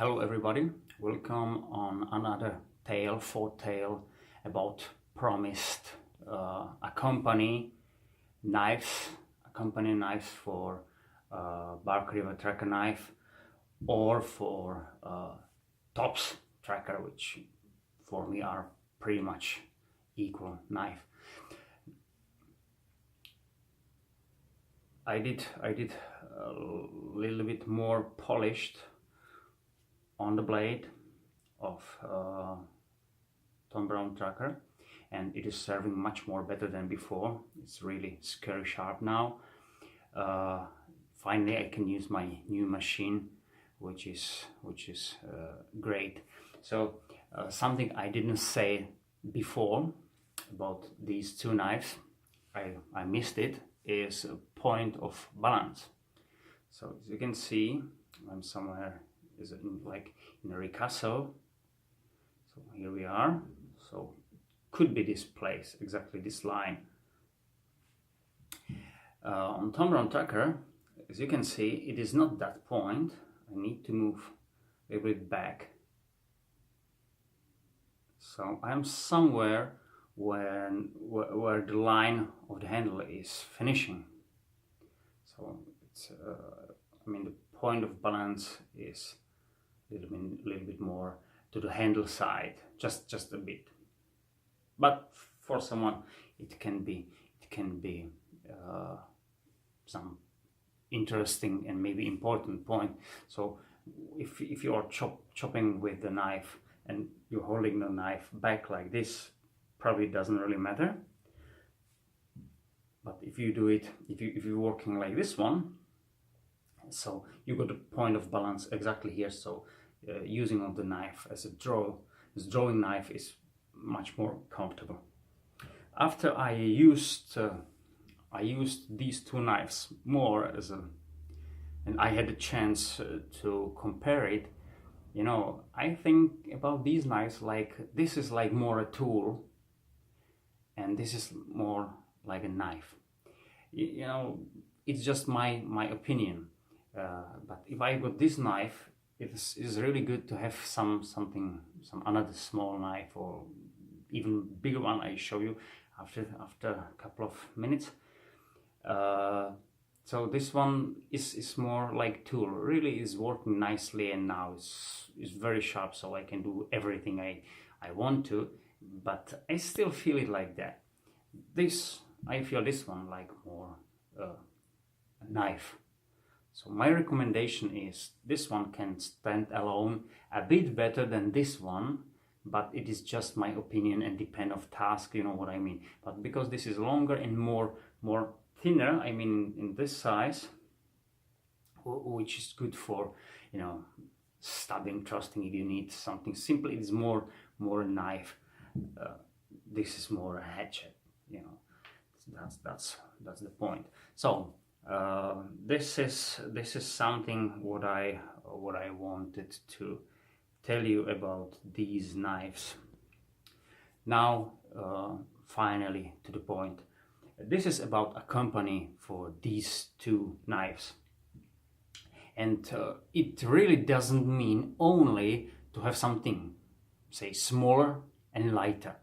Hello everybody, welcome on another fourth tale about promised accompany knives for River Trakker knife or for tops tracker, which for me are pretty much equal knife. I did a little bit more polished on the blade of BR Trakker, and it is serving much more better than before. It's really scary sharp now. Finally I can use my new machine, which is great. So something I didn't say before about these two knives, I missed it, is a point of balance. So as you can see, I'm somewhere is in a ricasso. So here we are. So could be this place, exactly this line. On BR Trakker, as you can see, it is not that point. I need to move a little bit back. So I'm somewhere where the line of the handle is finishing. So it's I mean, the point of balance is a little bit more to the handle side, just a bit. But for someone, it can be some interesting and maybe important point. So if you are chopping with the knife and you're holding the knife back like this, probably doesn't really matter. But if you do it, if you're working like this one, so you got a point of balance exactly here. So using of the knife as a drawing knife is much more comfortable. After I used these two knives more and I had a chance to compare it, you know, I think about these knives like this is like more a tool and this is more like a knife. You know, it's just my opinion. But if I got this knife, it is really good to have some another small knife or even bigger one. I show you after a couple of minutes. So this one is more like tool. Really is working nicely, and now it's very sharp, so I can do everything I want to. But I still feel it like that. I feel this one like more a knife. So my recommendation is this one can stand alone a bit better than this one, but it is just my opinion and depend of task, you know what I mean. But because this is longer and more thinner, I mean in this size, which is good for, you know, stabbing, thrusting. If you need something simple, it is more a knife. This is more a hatchet, you know. That's the point. So this is something what I wanted to tell you about these knives. Now finally to the point. This is about a company for these two knives, and it really doesn't mean only to have something, say, smaller and lighter.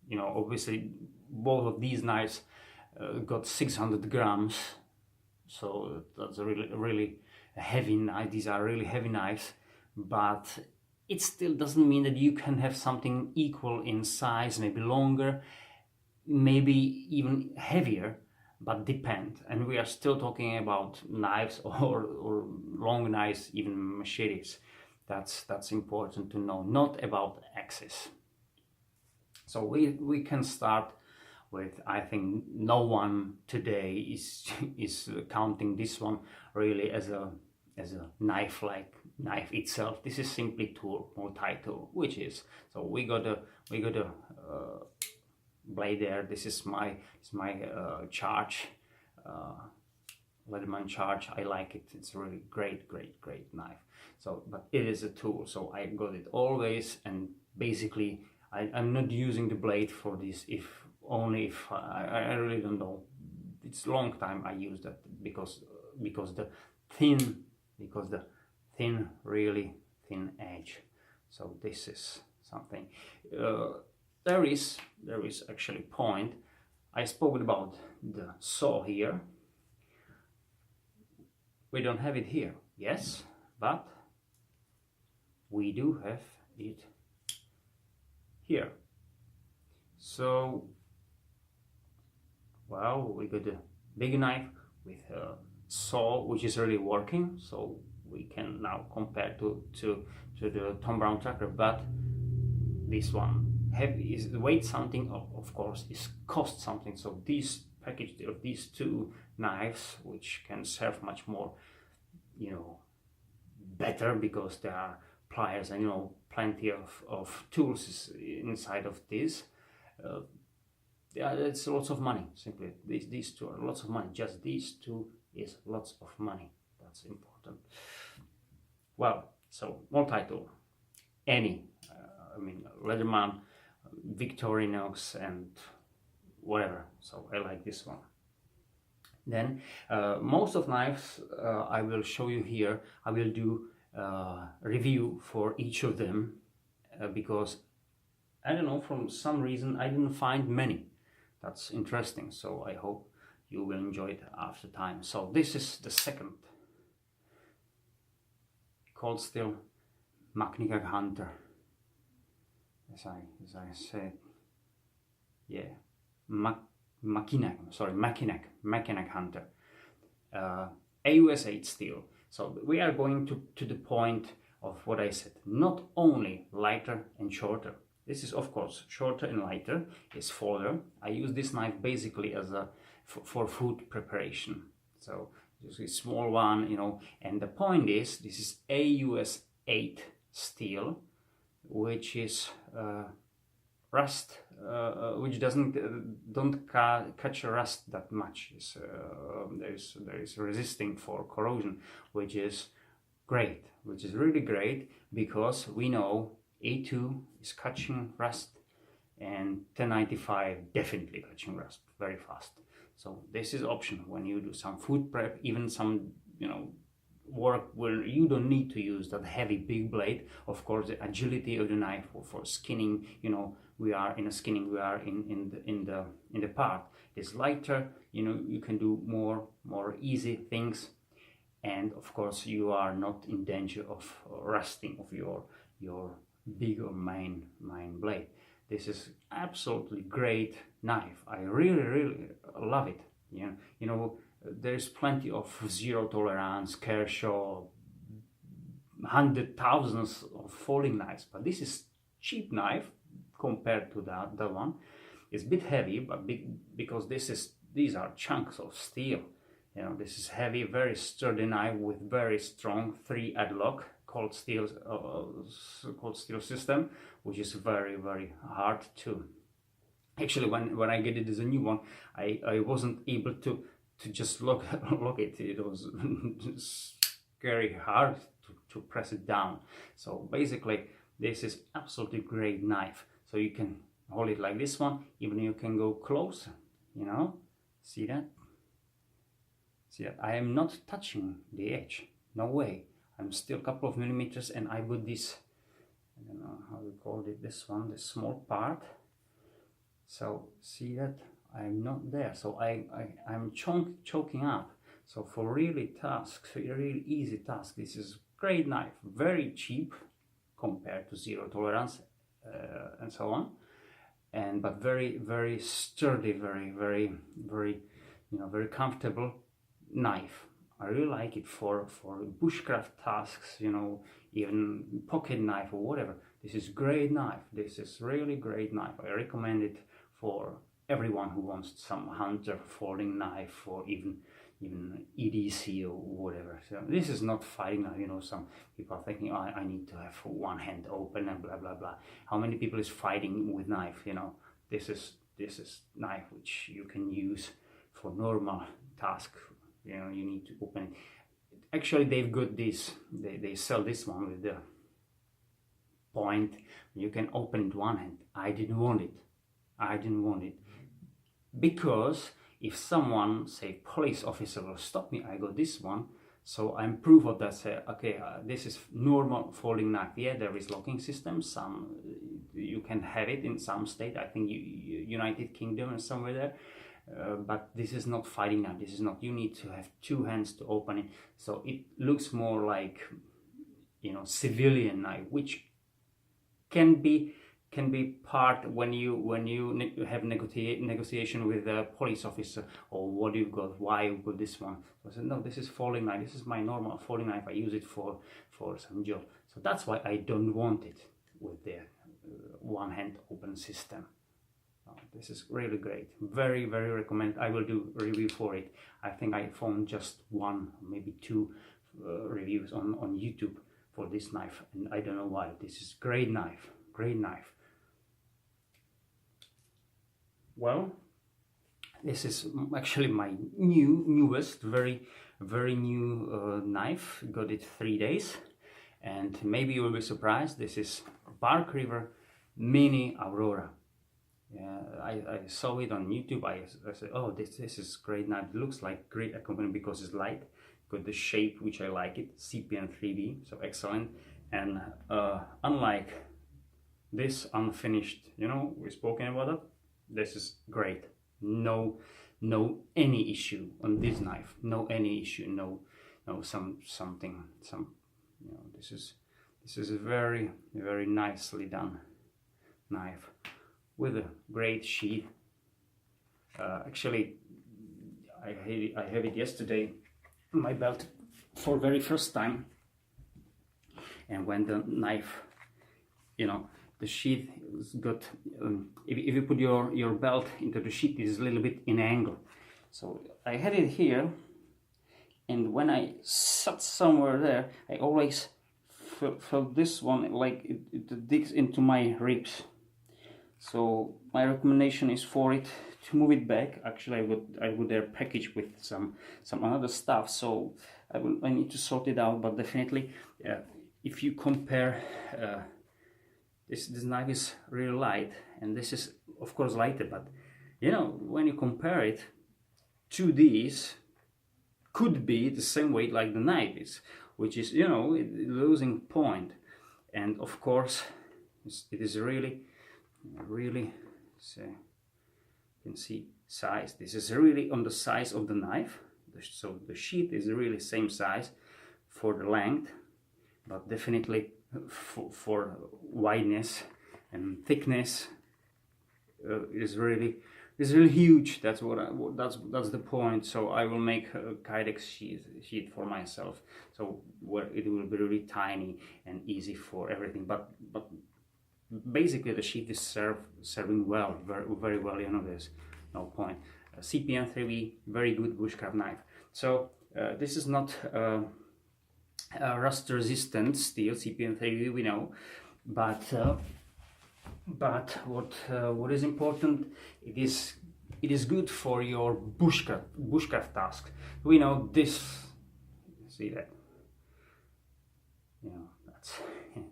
You know, obviously both of these knives got 600 grams, so that's a really heavy knife. These are really heavy knives, but it still doesn't mean that you can have something equal in size, maybe longer, maybe even heavier, but depend. And we are still talking about knives or long knives, even machetes. That's important to know, not about axes. So we can start with, I think no one today is counting this one really as a knife, like knife itself. This is simply tool, multi-tool, which is, so we got a blade there. This is my charge, Leatherman charge. I like it. It's a really great knife. So, but it is a tool, so I got it always, and basically I'm not using the blade for this if I really don't know. It's a long time I use that because the thin really thin edge. So this is something. There is actually point. I spoke about the saw here. We don't have it here, yes, but we do have it here. So, well, we got a big knife with a saw which is really working, so we can now compare to the Tom Brown Tracker, but this one is weight something, of course, is cost something. So this package of these two knives, which can serve much more, you know, better, because there are pliers and, you know, plenty of tools inside of this. Yeah, it's lots of money. Simply, these two are lots of money. Just these two is lots of money. That's important. Well, so multi-tool, any, I mean, Leatherman, Victorinox, and whatever. So I like this one. Then most of knives I will show you here. I will do review for each of them because I don't know, from some reason I didn't find many. That's interesting. So I hope you will enjoy it after time. So this is the second cold steel Mackinac Hunter. As I said, yeah, Mackinac Hunter, AUS 8 steel. So we are going to the point of what I said, not only lighter and shorter. This is of course shorter and lighter, it's folder. I use this knife basically as a for food preparation. So this is a small one, you know, and the point is this is AUS 8 steel, which is rust, which don't catch rust that much. There is resisting for corrosion, which is great, which is really great, because we know A2 is catching rust and 1095 definitely catching rust very fast. So this is option when you do some food prep, even some, you know, work where you don't need to use that heavy big blade. Of course, the agility of the knife for skinning, you know, we are in a skinning, we are in the part is lighter, you know, you can do more easy things, and of course you are not in danger of rusting of your bigger main blade. This is absolutely great knife. I really love it. You know, there's plenty of zero tolerance, Kershaw, hundred thousands of folding knives, but this is cheap knife compared to that one. It's a bit heavy, but because these are chunks of steel. You know, this is heavy, very sturdy knife with very strong 3 lock cold steel system, which is very hard to. Actually, when I get it as a new one, I wasn't able to just lock it. It was very hard to press it down. So basically, this is absolutely great knife. So you can hold it like this one, even you can go close, you know, see that? See that? I am not touching the edge, no way. I'm still a couple of millimeters, and I put this, I don't know how we called it, this one, this small part. So see that? I'm not there, so I'm choking up. So for really easy task, this is great knife, very cheap compared to zero tolerance and so on, but very sturdy, very you know, very comfortable knife. I really like it for bushcraft tasks, you know, even pocket knife or whatever. This is great knife. This is really great knife. I recommend it for everyone who wants some hunter folding knife, or even EDC or whatever. So this is not fighting knife. You know, some people are thinking, oh, I need to have one hand open and blah blah blah. How many people is fighting with knife? You know, this is knife which you can use for normal task. You know, you need to open it. Actually, they've got this. They sell this one with the point. You can open it one hand. I didn't want it. Because if someone, say police officer, will stop me, I got this one, So I'm proof of that. Say, okay, this is normal folding knife. Yeah, there is locking system. Some you can have it in some state. I think United Kingdom and somewhere there. But this is not fighting knife. This is not. You need to have two hands to open it. So it looks more like, you know, civilian knife, which can be part when you have negotiation with a police officer, or what you got, why you got this one. So I said, no, this is folding knife. This is my normal folding knife. I use it for some job. So that's why I don't want it with the one hand open system. This is really great. Very, very recommend. I will do a review for it. I think I found just one, maybe two reviews on YouTube for this knife, and I don't know why. This is great knife. Great knife. Well, this is actually my newest, very new knife. Got it 3 days, and maybe you will be surprised. This is BR River Mini Aurora. I saw it on YouTube. I said, oh, this is great knife. It looks like great accompaniment because it's light. Got the shape which I like it. CPN 3V, so excellent. And unlike this unfinished, you know, we've spoken about it. This is great. No any issue on this knife. No any issue. No something. You know, this is a very nicely done knife with a great sheath. Actually, I have it yesterday on my belt for very first time, and when the knife, you know, the sheath is got, if you put your belt into the sheath, it is a little bit in angle. So I had it here, and when I sat somewhere there, I always felt this one like it digs into my ribs. So my recommendation is for it to move it back. Actually, I would there package with some other stuff. So I need to sort it out. But definitely, if you compare. This knife is really light, and this is of course lighter, but you know, when you compare it to these, could be the same weight like the knife is, which is, you know, losing point. And of course it is really so you can see size. This is really on the size of the knife, so the sheath is really same size for the length, but definitely for wideness and thickness is really huge. That's that's the point. So I will make a Kydex sheet for myself, so where it will be really tiny and easy for everything. But basically the sheet is serving well, very well. You know, there's no point. CPN 3V, very good bushcraft knife. So this is not rust resistant steel. CPN 3V, we know, but what is important, it is good for your bushcraft task. We know this. See that? You know, that's yeah.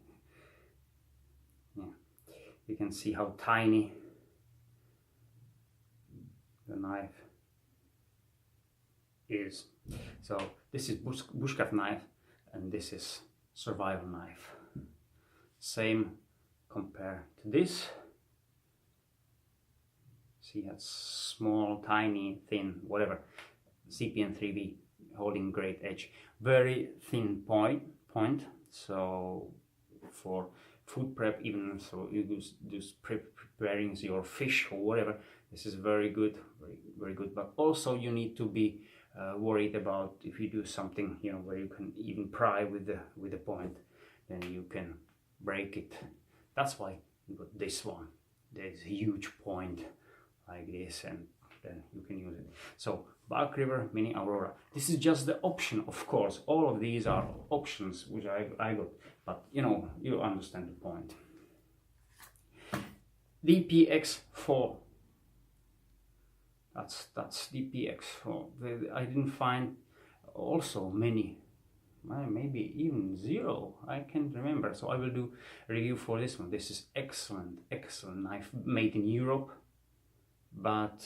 You can see how tiny the knife is. So this is bushcraft knife, and this is survival knife. Same compared to this. See, that's small, tiny, thin, whatever. CPN 3V holding great edge. Very thin point. So for food prep, even so you just preparing your fish or whatever, this is very good, very good. But also you need to be worried about if you do something, you know, where you can even pry with the point, then you can break it. That's why you got this one. There's a huge point like this, and then you can use it. So BR River Mini Aurora. This is just the option, of course. All of these are options which I got, but you know, you understand the point. DPX4. That's DPX4. I didn't find also many, maybe even zero. I can't remember. So I will do a review for this one. This is excellent knife, made in Europe, but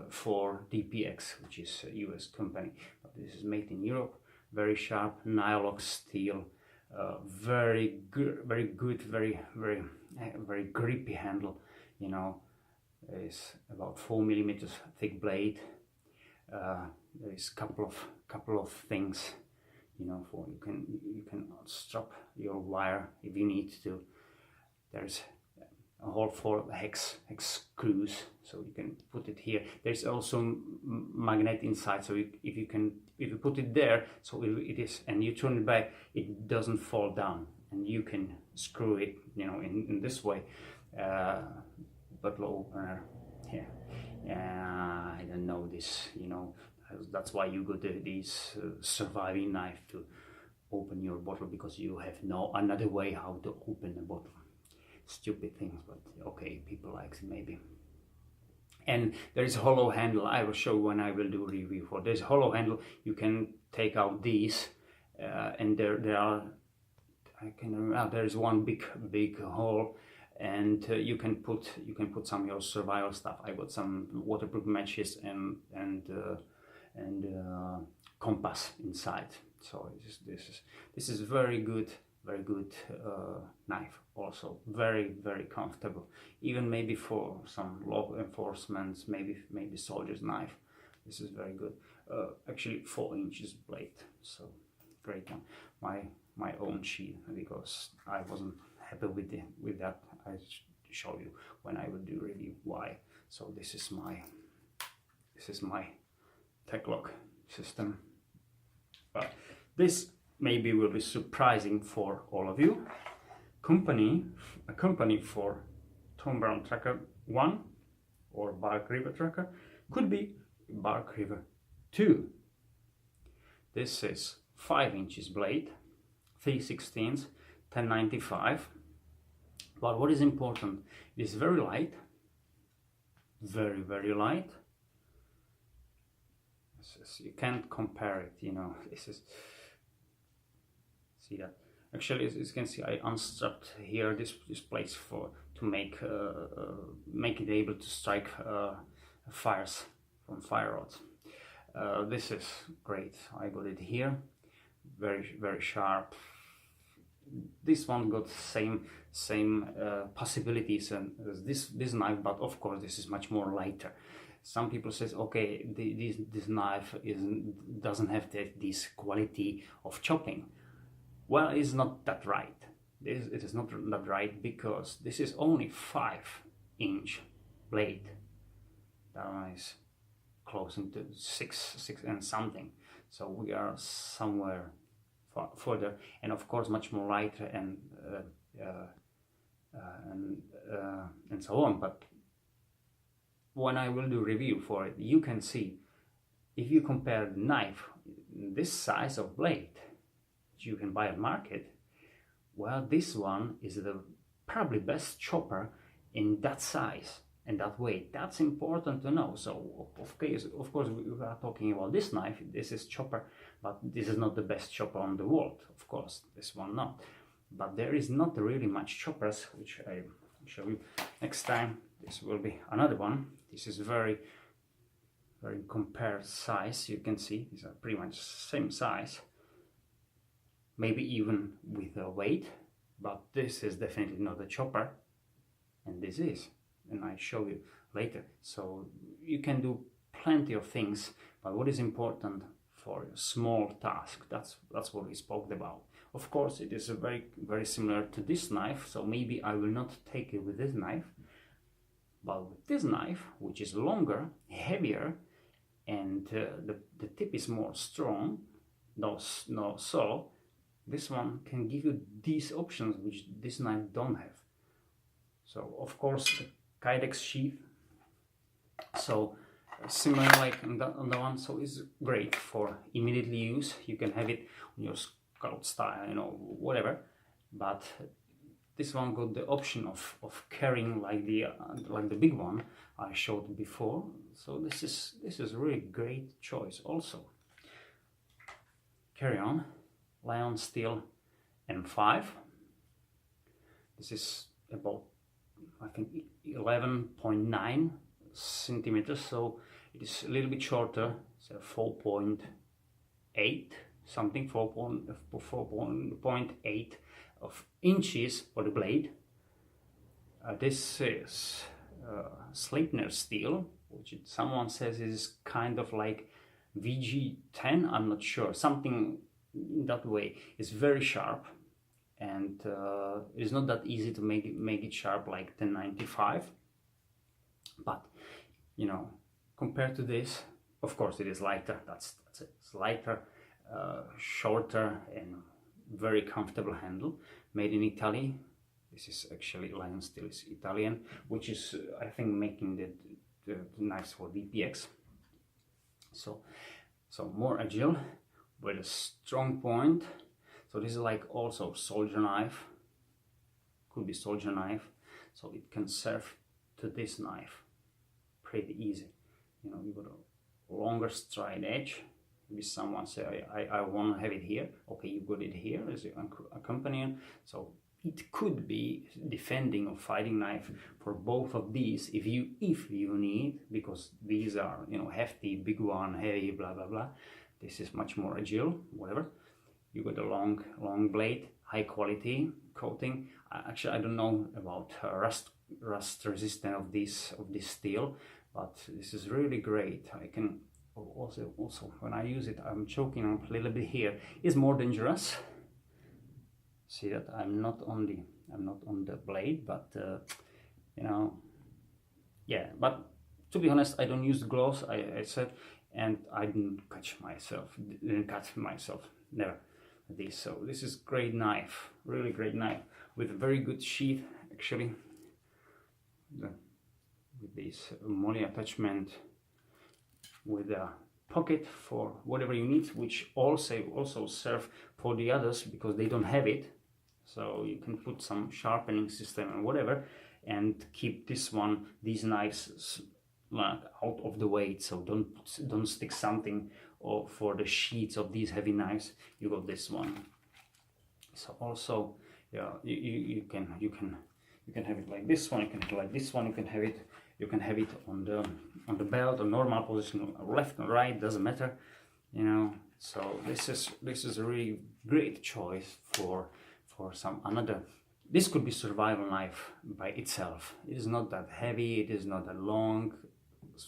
for DPX, which is a US company. But this is made in Europe. very sharp Nylock steel, very good, very grippy handle. You know, it's about 4 millimeters thick blade. There is couple of things, you know, for you can strap your wire if you need to. There's a hole for hex screws, so you can put it here. There's also magnet inside, so if you put it there, so it is, and you turn it back, it doesn't fall down, and you can screw it, you know, in this way. But low opener, yeah, I don't know this, you know. That's why you got these surviving knife to open your bottle, because you have no another way how to open a bottle. Stupid things, but okay, people like it maybe. And there is a hollow handle. I will show when I will do review for this hollow handle. You can take out these, and there are, I can remember, there is one big hole, and you can put some of your survival stuff. I got some waterproof matches and compass inside. So this is very good knife. Also very comfortable, even maybe for some law enforcement, maybe soldier's knife. This is very good. Actually 4 inches blade, so great one. My own sheet, because I wasn't happy with that. I show you when I will do review why. So this is my Tacker system. But this maybe will be surprising for all of you. A company for Tom Brown Tracker 1 or BR River Trakker could be BR River 2. This is 5 inches blade, 3/16, 1095. But what is important, it is very light, very light. You can't compare it, you know. This is, see that. Actually, as you can see, I unstrapped here this place to make it able to strike fires from fire rods. This is great. I got it here, very sharp. This one got same possibilities as this knife, but of course this is much more lighter. Some people says, okay, this knife doesn't have this quality of chopping. Well, it's not that right. It is not that right, because this is only 5-inch blade. That one is close into six and something. So we are somewhere further, and of course much more lighter and so on. But when I will do review for it, you can see, if you compare the knife, this size of blade you can buy at market, well, this one is the probably best chopper in that size and that weight. That's important to know. So of course we are talking about this knife. This is chopper, but this is not the best chopper on the world, of course. This one not. But there is not really much choppers, which I will show you next time. This will be another one. This is very compared size. You can see these are pretty much same size, maybe even with a weight, but this is definitely not a chopper, and this is, and I show you later. So you can do plenty of things, but what is important for a small task, that's what we spoke about. Of course, it is a very similar to this knife, so maybe I will not take it with this knife, but with this knife, which is longer, heavier, and the tip is more strong, no saw, this one can give you these options which this knife don't have. So of course the Kydex sheath, so similar like on the one, so it's great for immediately use. You can have it on your scout style, you know, whatever. But this one got the option of carrying like the big one I showed before. So this is a really great choice also. Carry on. Lion Steel M5. This is about, I think, 11.9 centimeters, so it is a little bit shorter, so 4.8 something 4.8 of inches for the blade. This is Sleipner steel, which someone says is kind of like VG10, I'm not sure, something in that way. It's very sharp, and it's not that easy to make it sharp like 1095, but you know, compared to this, of course it is lighter. That's it. It's lighter, shorter, and very comfortable handle, made in Italy. This is actually Lion Steel is Italian, which is I think making the knives for VPX. So more agile with a strong point. So this is like also soldier knife, could be soldier knife, so it can serve to this knife pretty easy. You know, you got a longer stride edge. Maybe someone say I want to have it here. Okay, you got it here as an accompanying. So it could be defending or fighting knife for both of these if you need, because these are, you know, hefty, big one, heavy, blah blah blah. This is much more agile, whatever. You got a long blade, high quality coating. Actually, I don't know about rust resistant of this steel, but this is really great. I can also when I use it, I'm choking up a little bit here. It's more dangerous. See that I'm not on the blade, but you know, yeah. But to be honest, I don't use gloves. I said, and I didn't cut myself, never. This, so this is great knife, really great knife with a very good sheath actually. With this molly attachment, with a pocket for whatever you need, which also serve for the others because they don't have it. So you can put some sharpening system and whatever, and keep these knives like out of the way. So don't stick something or for the sheets of these heavy knives. You got this one. So also, yeah, you can have it like this one. You can have it like this one. You can have it on the belt, or normal position, left or right, doesn't matter, you know. So this is a really great choice for some another. This could be survival knife by itself. It is not that heavy, it is not that long,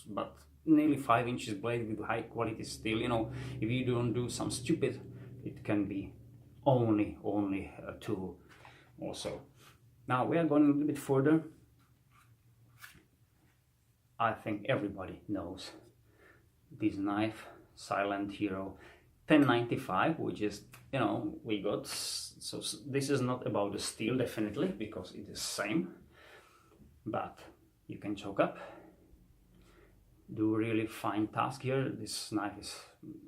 but nearly 5 inches blade with high quality steel. You know, if you don't do some stupid, it can be only a tool also. Now we are going a little bit further. I think everybody knows this knife, Silent Hero 1095, which is, you know, we got. So this is not about the steel, definitely, because it is same, but you can choke up, do a really fine task here. This knife is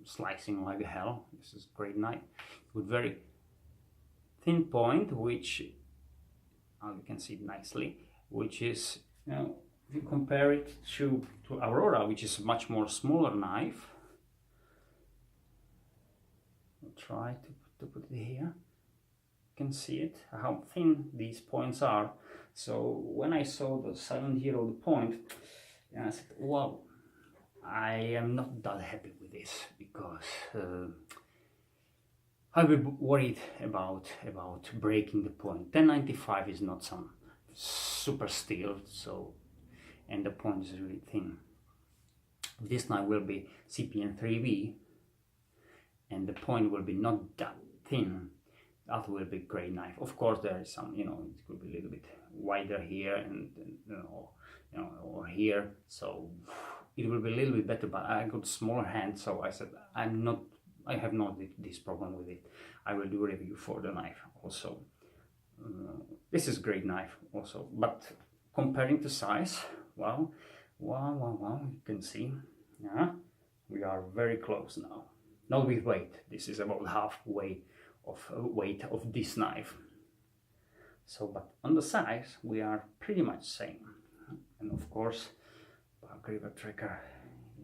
slicing like hell. This is a great knife with very thin point, which you can see it nicely, which is, you know, if you compare it to Aurora, which is a much more smaller knife. I'll try to put it here. You can see it, how thin these points are. So when I saw the Silent Hero, the point, and I said, wow, I am not that happy with this, because I will be worried about breaking the point. 1095 is not some super steel, so, and the point is really thin. This knife will be CPN 3V, and the point will be not that thin. That will be a great knife. Of course, there is some, you know, it could be a little bit wider here and you know, or here, so it will be a little bit better. But I got smaller hand, so I said I have not this problem with it. I will do a review for the knife also. This is a great knife also, but comparing to size, wow, you can see, yeah, we are very close now. Not with weight, this is about halfway of weight of this knife. So, but on the size, we are pretty much same. And of course, River Trakker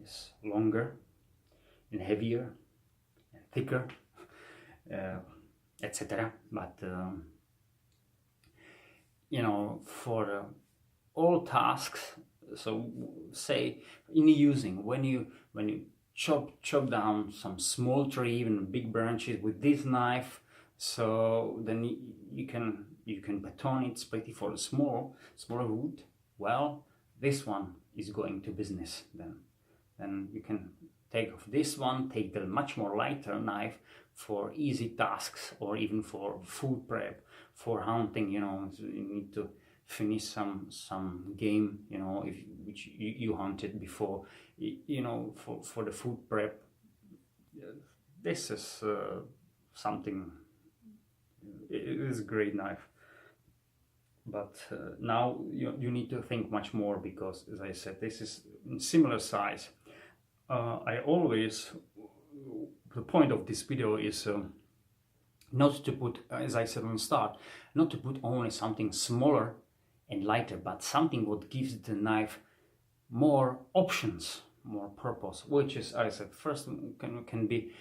is longer and heavier and thicker, etc. But you know, for all tasks, so say in using, when you chop down some small tree, even big branches with this knife. So then you can baton it, split it for a smaller wood. Well, this one is going to business then you can take off this one, take the much more lighter knife for easy tasks, or even for food prep, for hunting. You know, so you need to finish some game, you know, which you hunted before, you know, for the food prep. This is something. It is a great knife. But now you need to think much more, because, as I said, this is in similar size. I always, the point of this video is not to put, as I said on the start, not to put only something smaller and lighter, but something what gives the knife more options, more purpose, which is, I said, first can be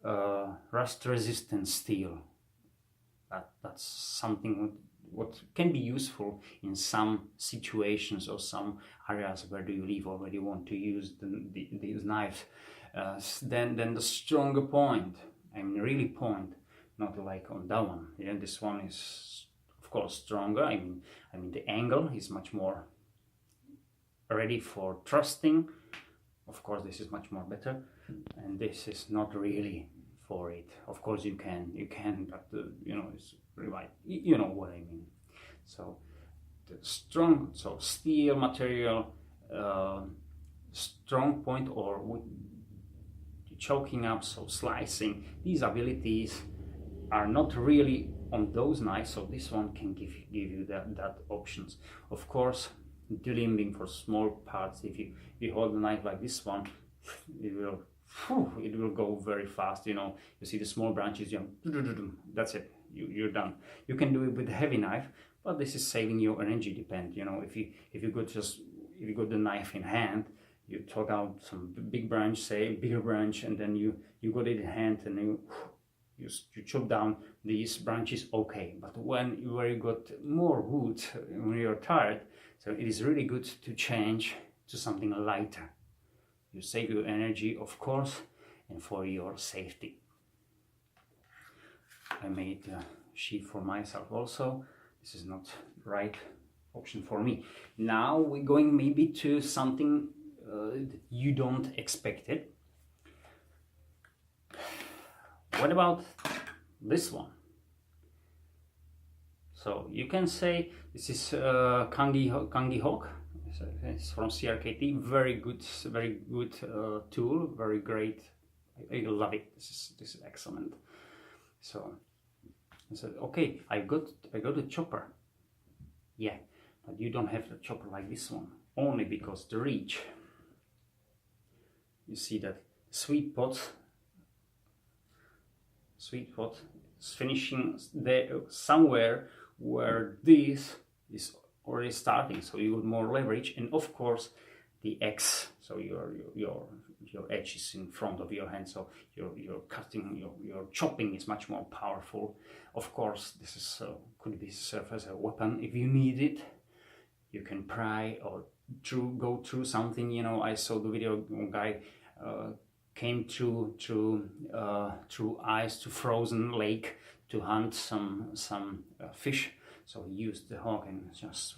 rust resistant steel. That's something what can be useful in some situations or some areas where do you live or where you want to use these knives. Then the stronger point, I mean really point, not like on that one. Yeah, this one is of course stronger. I mean the angle is much more ready for thrusting. Of course this is much more better, and this is not really for it. Of course you can, but you know, it's really, you know what I mean. So the strong, so steel material, strong point, or with choking up, so slicing, these abilities are not really on those knives, so this one can give you that options. Of course, delimbing for small parts, if you hold the knife like this one, it will go very fast. You know, you see the small branches, that's it, you're done. You can do it with a heavy knife, but this is saving your energy. Depend, you know, if you got the knife in hand, you took out some big branch, say bigger branch, and then you got it in hand, and you chop down these branches, okay. But when you got more wood, when you're tired, so it is really good to change to something lighter. You save your energy, of course, and for your safety. I made a sheet for myself also. This is not the right option for me. Now we're going maybe to something that you don't expect it. What about this one? So you can say this is Kangi Hawk. It's from CRKT. Very good tool. Very great. I love it. This is excellent. So I said, okay, I got a chopper. Yeah, but you don't have the chopper like this one. Only because the reach. You see that sweet pot is finishing there somewhere where this is already starting, so you got more leverage, and of course the X, so your edge is in front of your hand, so your cutting, your chopping is much more powerful. Of course, this is could be serve as a weapon if you need it. You can pry or go through something. You know, I saw the video, guy came through ice to frozen lake to hunt some fish. So he used the hawk, and just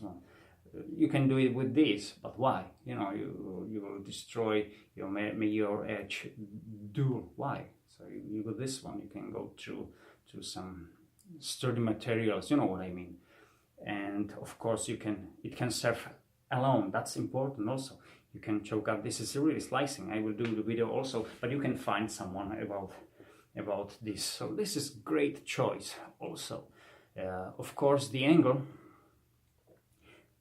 you can do it with this, but why? You know, you will destroy your edge dual. Why? So you got this one. You can go through some sturdy materials. You know what I mean? And of course, it can serve alone. That's important also. You can choke up. This is really slicing. I will do the video also, but you can find someone about this. So this is great choice also. Of course, the angle.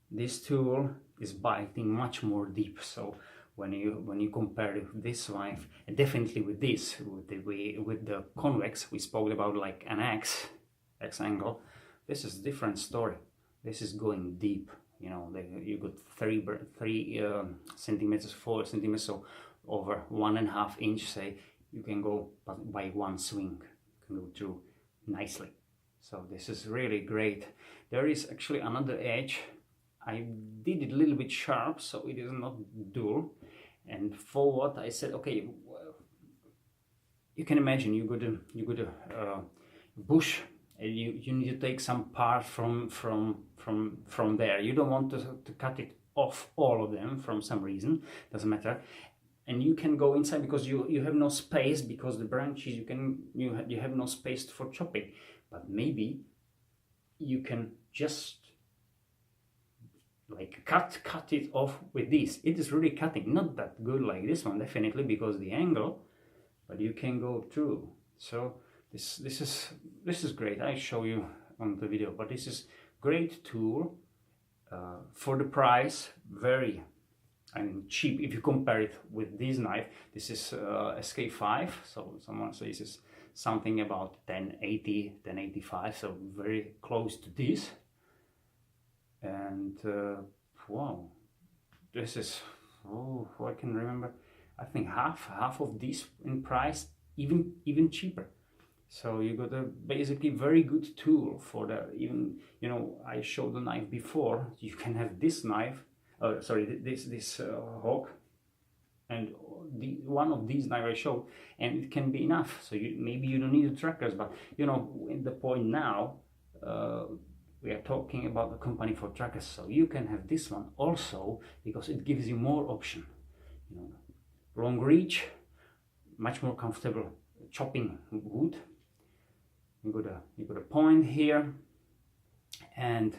This tool is biting much more deep. So when you compare it with this knife, and definitely with this, with the convex, we spoke about like an X angle. This is a different story. This is going deep. You know, you got 3 centimeters, 4 centimeters, so over 1.5 inch. Say you can go by one swing. You can go through nicely. So this is really great. There is actually another edge. I did it a little bit sharp, so it is not dull, And for what I said, okay, you can imagine you go to bush, and you need to take some part from there. You don't want to cut it off all of them from some reason, doesn't matter. And you can go inside because you have no space, because the branches you have no space for chopping. But maybe you can just like cut it off with this. It is really cutting, not that good like this one, definitely, because the angle, but you can go through. So this is great. I show you on the video, but this is great tool for the price. Very, I mean, cheap if you compare it with this knife. This is SK5, so someone says this is something about 1080, 1085, so very close to this. And wow, this is, oh, I can remember, I think half of this in price, even cheaper. So you got a basically very good tool for the, even, you know, I showed the knife before. You can have this knife, this hawk, and one of these knives I showed, and it can be enough. So maybe you don't need the trackers, but you know, in the point now, we are talking about the company for trackers, so you can have this one also because it gives you more option. You know, long reach, much more comfortable chopping wood. You got a point here, and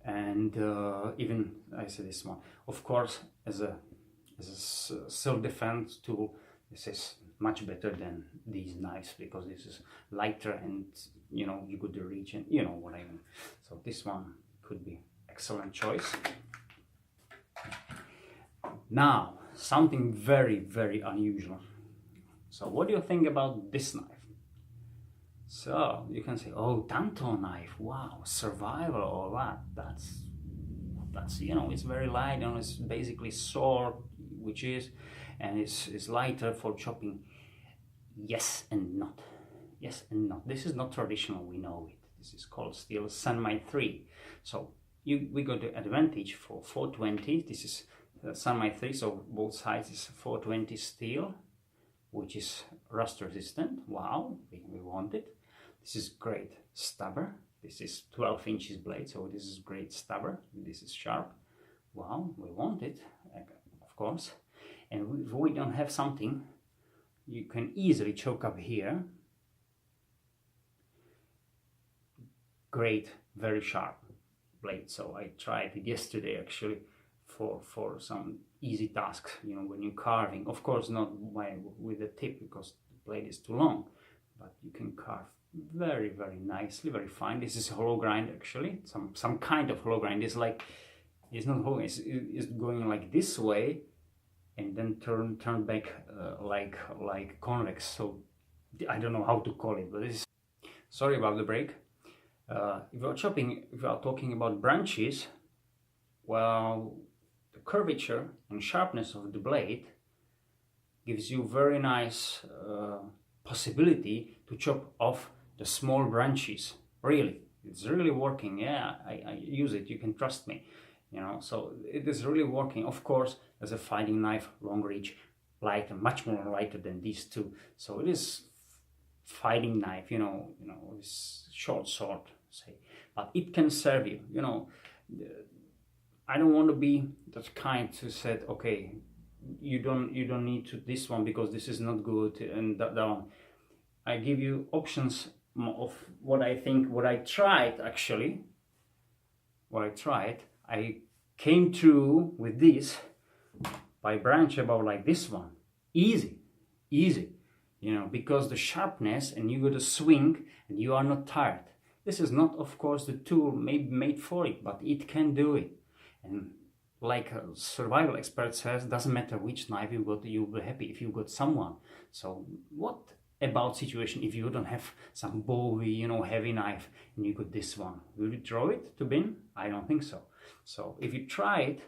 even I say this one, of course, as a self-defense tool, this is much better than these knives because this is lighter, and you know, you got the reach, and you know what I mean. So this one could be excellent choice. Now something very, very unusual. So what do you think about this knife? So you can say, oh, Tanto knife, wow, survival or what? That's you know, it's very light, and it's basically sword, which is, and it's lighter for chopping. Yes and not. Yes and not. This is not traditional, we know it. This is called steel Sanmai 3. So we got the advantage for 420. This is Sanmai 3, so both sides is 420 steel, which is rust resistant. Wow, we want it. This is great stubber. This is 12 inches blade, so this is great stubber. This is sharp. Wow, we want it, of course. And if we don't have something, you can easily choke up here. Great, very sharp blade. So I tried it yesterday actually for some easy tasks, you know, when you're carving. Of course not with the tip because the blade is too long, but you can carve very, very nicely, very fine. This is hollow grind actually, some kind of hollow grind. It's like, it's not hollow, it's going like this way and then turn back like convex. So I don't know how to call it, but this is, sorry about the break. If you are talking about branches, well, the curvature and sharpness of the blade gives you very nice possibility to chop off the small branches. Really, it's really working. Yeah, I use it, you can trust me, you know. So it is really working. Of course, as a fighting knife, long reach, lighter, much more lighter than these two. So it is fighting knife, you know, it's short sword, say, but it can serve you, you know. I don't want to be that kind to say, okay, you don't need to this one because this is not good, and that one. I give you options of what I think, what I tried actually. I came through with this by branch about like this one, easy, you know, because the sharpness, and you got to swing and you are not tired. This is not, of course, the tool made for it, but it can do it. And like a survival expert says, doesn't matter which knife you got, you'll be happy if you got someone. So what about situation if you don't have some Bowie, you know, heavy knife, and you got this one? Will you throw it to bin? I don't think so. So if you try it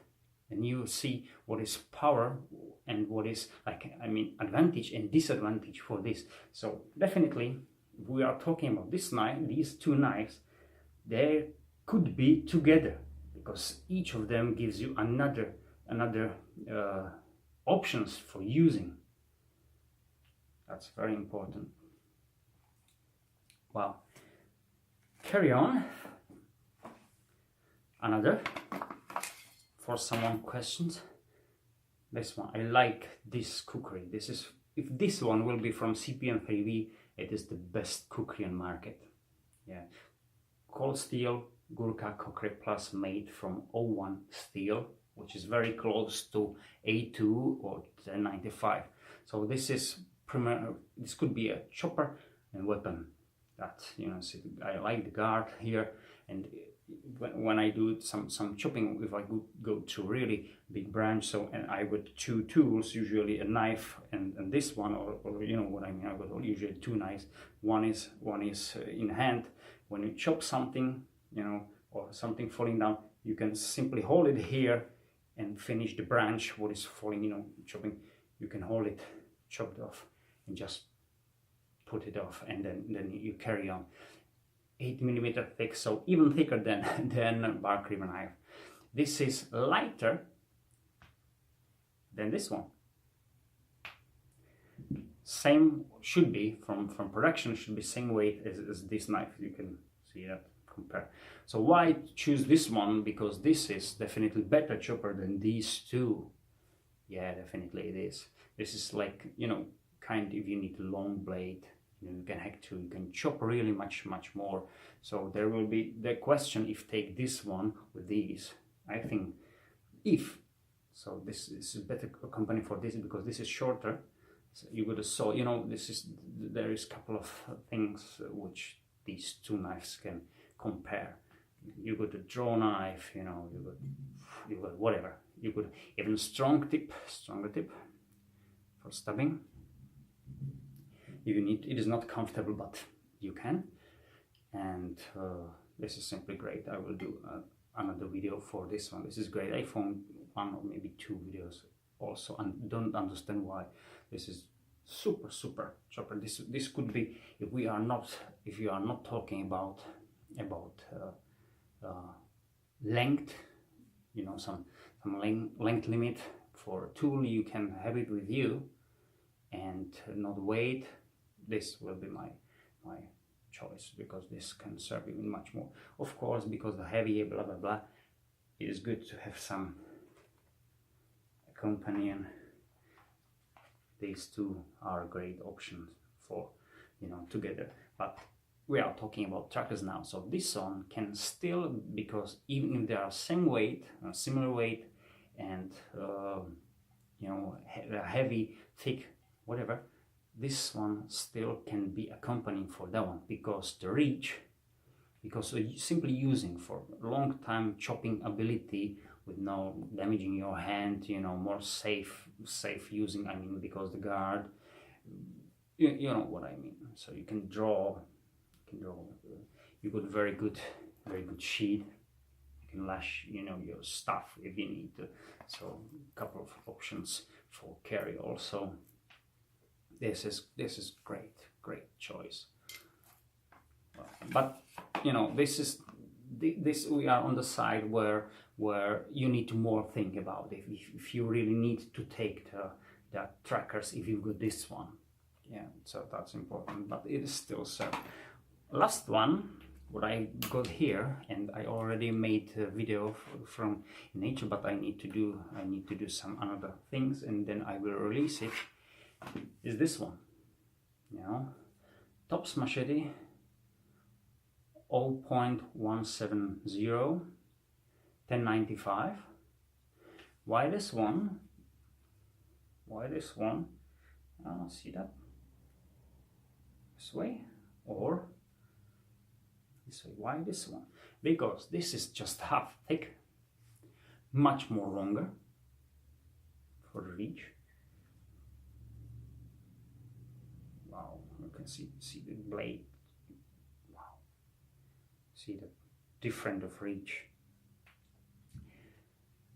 and you see what is power and what is, like, I mean, advantage and disadvantage for this. So definitely, if we are talking about this knife, these two knives, they could be together because each of them gives you another options for using. That's very important. Well, carry on. Another, for someone questions, this one. I like this cookery. This is, if this one will be from CPM3V, it is the best cookery on market. Yeah, cold steel Gurkha Cookery Plus, made from O1 steel, which is very close to A2 or 1095. So this is this could be a chopper and weapon. That, you know, see, I like the guard here, and when I do some chopping, if I go to really big branch, so, and I got two tools, usually a knife and this one, or you know what I mean, I got usually two knives. One is in hand. When you chop something, you know, or something falling down, you can simply hold it here and finish the branch what is falling, you know, chopping. You can hold it, chop it off, and just put it off, and then you carry on. 8mm thick, so even thicker than bark river knife. This is lighter than this one. Same, should be from production, should be same weight as this knife. You can see that, compare. So why choose this one? Because this is definitely better chopper than these two. Yeah, definitely it is. This is like, you know, kind, if you need a long blade, you can hack to, you can chop really much more. So there will be the question, if take this one with these, I think if, so this is a better company for this, because this is shorter. So you got a saw, you know, this is, there is a couple of things which these two knives can compare. You got a draw knife, you know, you got whatever, you could even stronger tip for stabbing. If you need, it is not comfortable, but you can. And this is simply great. I will do another video for this one. This is great. I found one or maybe two videos also, and don't understand why. This is super chopper. This could be, if you are not talking about length, you know, some length limit for a tool, you can have it with you and not weight. This will be my choice, because this can serve even much more. Of course, because the heavy blah blah blah, it is good to have some companion. These two are great options for, you know, together. But we are talking about trackers now, so this one can still, because even if they are same weight, similar weight, and you know, heavy, thick, whatever, this one still can be accompanying for that one, because the reach, because simply using for long time chopping ability with no damaging your hand, you know, more safe using, I mean, because the guard, you know what I mean. So you can draw, you got very good sheath. You can lash, you know, your stuff if you need to. So a couple of options for carry also. This is great choice. But you know, this we are on the side where you need to more think about it. If you really need to take the trackers, if you got this one, yeah, so that's important. But it is still served. Last one, what I got here, and I already made a video from nature, but I need to do some other things, and then I will release it. Is this one, you know, Tops Machete 0.170 1095. Why this one? See that this way or this way? Why this one? Because this is just half thick, much more longer for the reach. Wow, you can see the blade. Wow, see the difference of reach.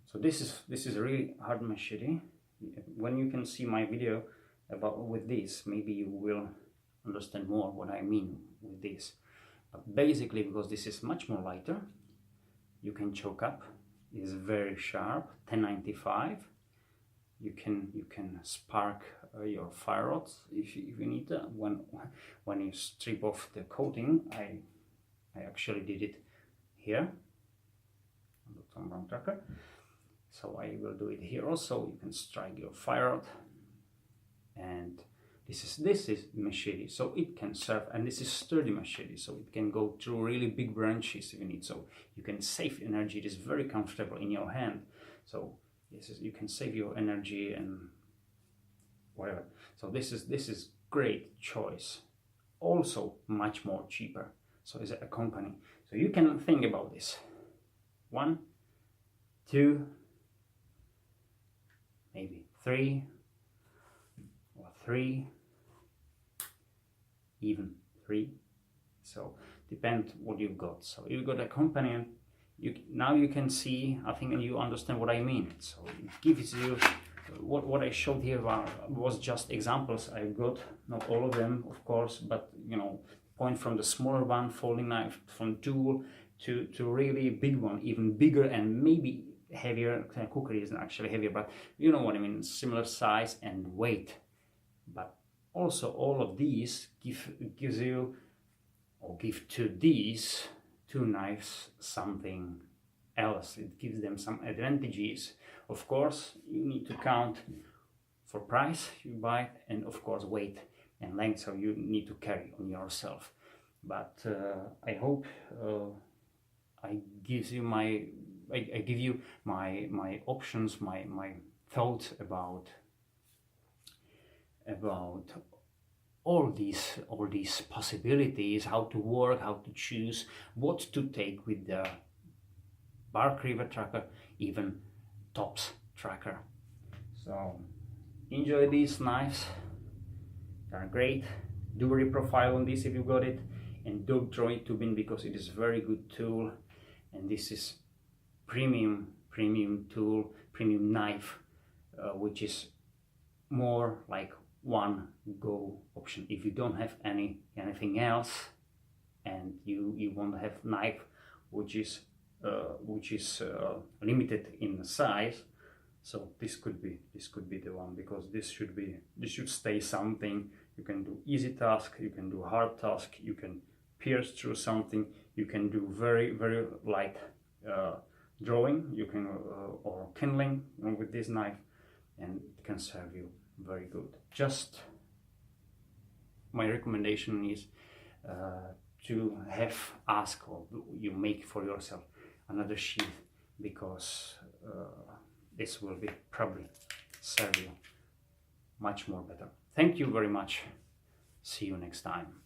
So this is a really hard machete. When you can see my video about with this, maybe you will understand more what I mean with this. But basically, because this is much more lighter, you can choke up. It is very sharp, 1095. you can spark your fire rods if you need that. When you strip off the coating, I actually did it here on BR Trakker, so I will do it here also. You can strike your fire rod, and this is machete, so it can serve, and this is sturdy machete, so it can go through really big branches if you need, so you can save energy. It is very comfortable in your hand, so you can save your energy and whatever. So this is great choice, also much more cheaper, so it's a company. So you can think about this: 1, 2, maybe 3, or 3, even 3. So depend what you've got. So you've got a company, now you can see, I think, and you understand what I mean. So it gives you what I showed here was just examples I got, not all of them, of course, but you know, point from the smaller one, folding knife, from tool to really big one, even bigger and maybe heavier. Cookery isn't actually heavier, but you know what I mean, similar size and weight. But also all of these gives you, or give to these two knives something else. It gives them some advantages. Of course, you need to count for price you buy, and of course weight and length, so you need to carry on yourself. But I hope I give you my options, my thoughts about all these possibilities, how to work, how to choose, what to take with the River Trakker, even Tops Trakker. So enjoy these knives, they're great. Do a profile on this if you got it, and don't throw it to bin, because it is very good tool, and this is premium tool, premium knife, which is more like one go option. If you don't have anything else, and you want to have knife which is limited in size, so this could be the one, because this should stay something. You can do easy task, you can do hard task, you can pierce through something, you can do very light drawing, you can or kindling, you know, with this knife, and it can serve you very good. Just my recommendation is to ask, or you make for yourself another sheath, because this will be probably serve you much more better. Thank you very much. See you next time.